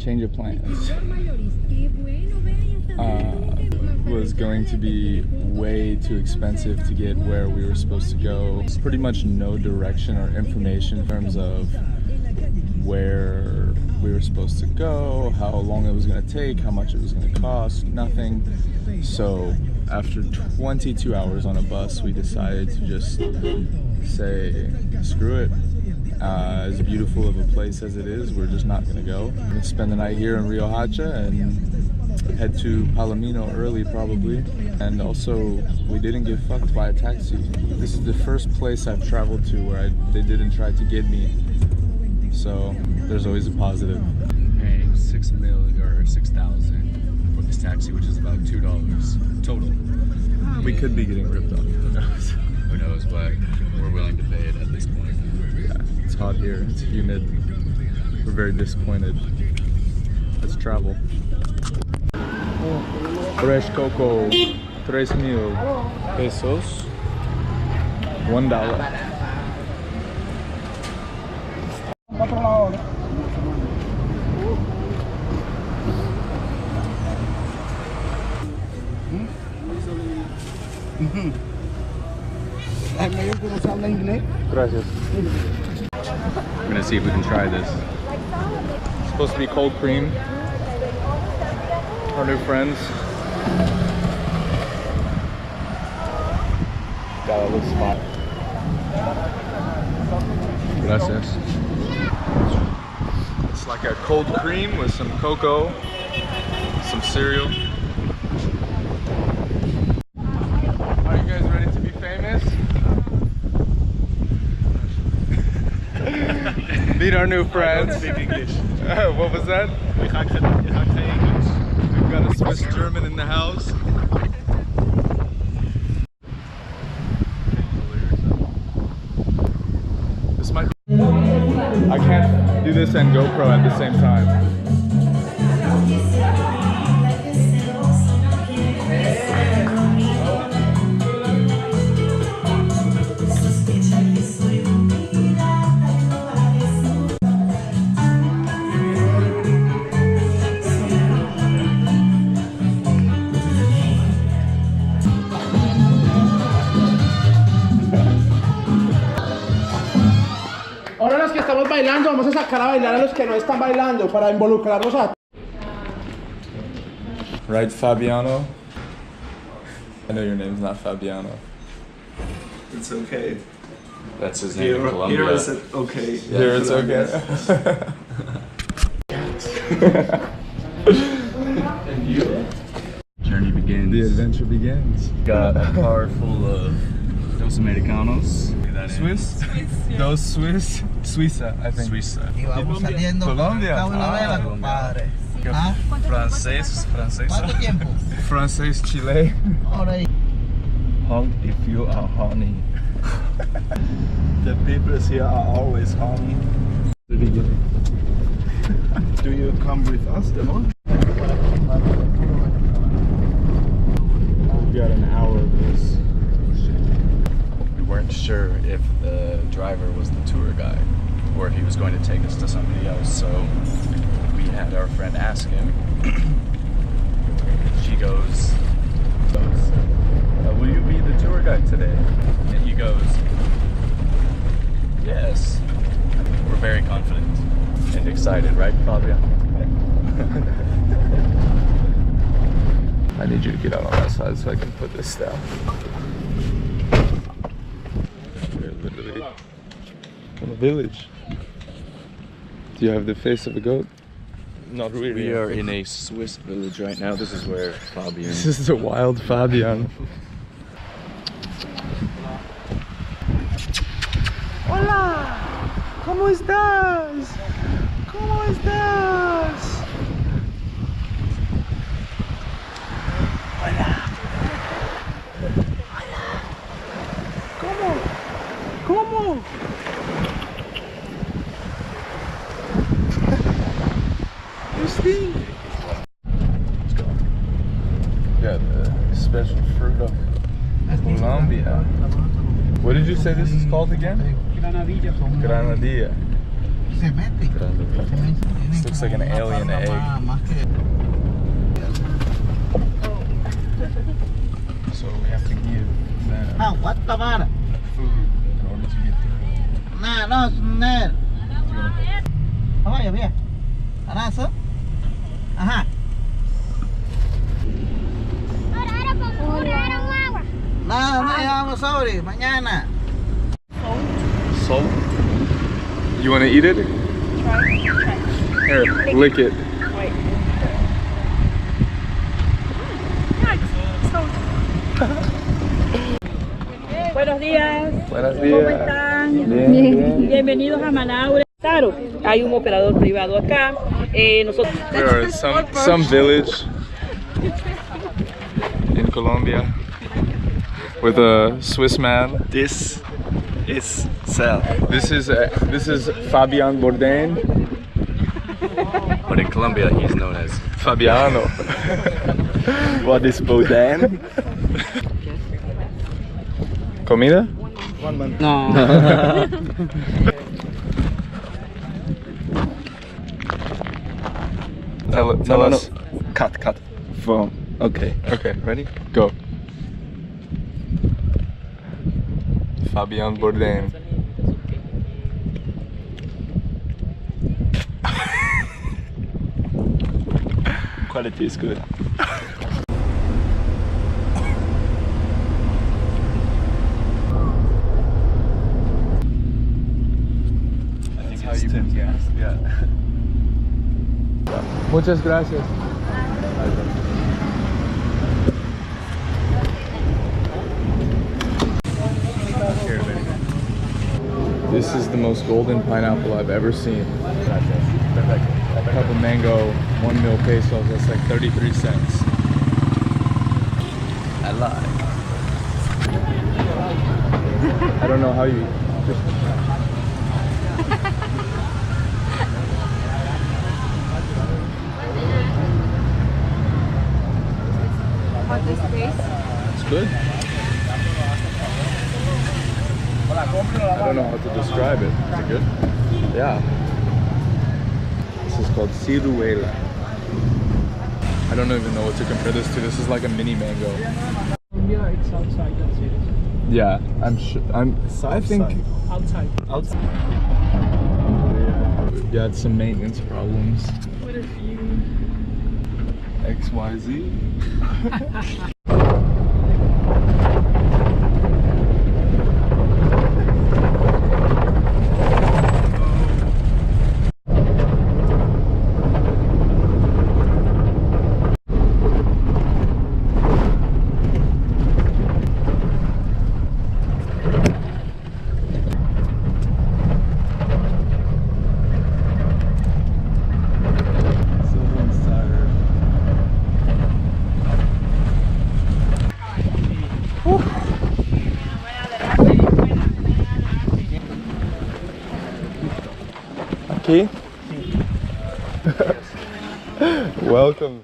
change of plans. Was going to be way too expensive to get where we were supposed to go. It's pretty much no direction or information in terms of where we were supposed to go, how long it was going to take, how much it was going to cost, nothing. So after 22 hours on a bus, we decided to just say, screw it. As beautiful of a place as it is, we're just not going to go. We're going to spend the night here in Riohacha and head to Palomino early probably. And also, we didn't get fucked by a taxi. This is the first place I've traveled to where they didn't try to get me. So there's always a positive. Paying $6,000 for this taxi, which is about $2 total. We could be getting ripped off. Who knows? Who knows, but we're willing to pay it at this point. Yeah, it's hot here. It's humid. We're very disappointed. Let's travel. Fresh cocoa, 3,000 pesos, $1. Gracias. We're gonna see if we can try this. It's supposed to be cold cream. Our new friends. God, it looks hot. Gracias. It's like a cold cream with some cocoa, some cereal. Are you guys ready to be famous? Meet our new friends. Speak English. What was that? Ik ga geen Engels. We've got a Swiss German in the house. This might be... I can't do this and GoPro at the same time. Ahora los que estamos bailando, vamos a sacar a bailar a los que no están bailando para involucrarlos a... Right, Fabiano? I know your name's not Fabiano. It's okay. That's his name in Colombia. Here is it okay. Here it's okay. And you? Journey begins. The adventure begins. Got a car full of Dos Americanos. Swiss? Those Swiss? Suiza, I think. Suiza. Y vamos saliendo Colombia. Cabo y Vela, compadre. ¿Ah? Francés, francesa. ¿Cuánto tiempo? Francés, Chile. Ahora ahí. Honk if you are horny. The people here are always horny. Do you come with us, Demon? We got an hour of this. We weren't sure if the driver was the tour guide or if he was going to take us to somebody else, so we had our friend ask him. She goes, will you be the tour guide today? And he goes, yes. We're very confident and excited, right, Fabian? I need you to get out on that side so I can put this down. We're literally in a village. Do you have the face of a goat? Not really. We are in a Swiss village right now. This is where Fabian... This is the wild Fabian. Hola, ¿cómo estás? ¿Cómo estás? Hola. Hola. ¿Cómo? ¿Cómo? You stink. Let's go. Yeah, the special fruit of Colombia. What did you say this is called again? Granadilla. Granadilla. Se mete. This looks like an alien egg. So we have to give them Ah, what tomar? food in order to get through. Nah, no, no. Vaya, bien. Arazo. Ajá. Nada, no llevamos sobre. Mañana. Salt? You want to eat it? Try. Here, lick it. Wait. Buenos días. Buenos ¿Cómo días. están? Bien, bien. Bienvenidos a Manaure. Claro, hay un operador privado acá. Nosotros. We are in some village in Colombia with a Swiss man. This is Sal. This is Fabian Bourdain. But in Colombia, he's known as Fabiano. What is Bodan? Comida? No. Tell us. Cut. From. Okay. Okay, ready? Go. Fabian Bourdain. Quality is good. I think how you put gas. Yeah. Muchas gracias. This is the most golden pineapple I've ever seen. A cup of mango, 1 mil pesos, that's like 33 cents. I like. I don't know how you... It's good. I don't know how to describe it. Is it good? Yeah. This is called ciruela. I don't even know what to compare this to. This is like a mini mango. It's outside, that's it. Yeah, I'm sure. I think Outside. we've got some maintenance problems. What a view. XYZ. Okay. Welcome.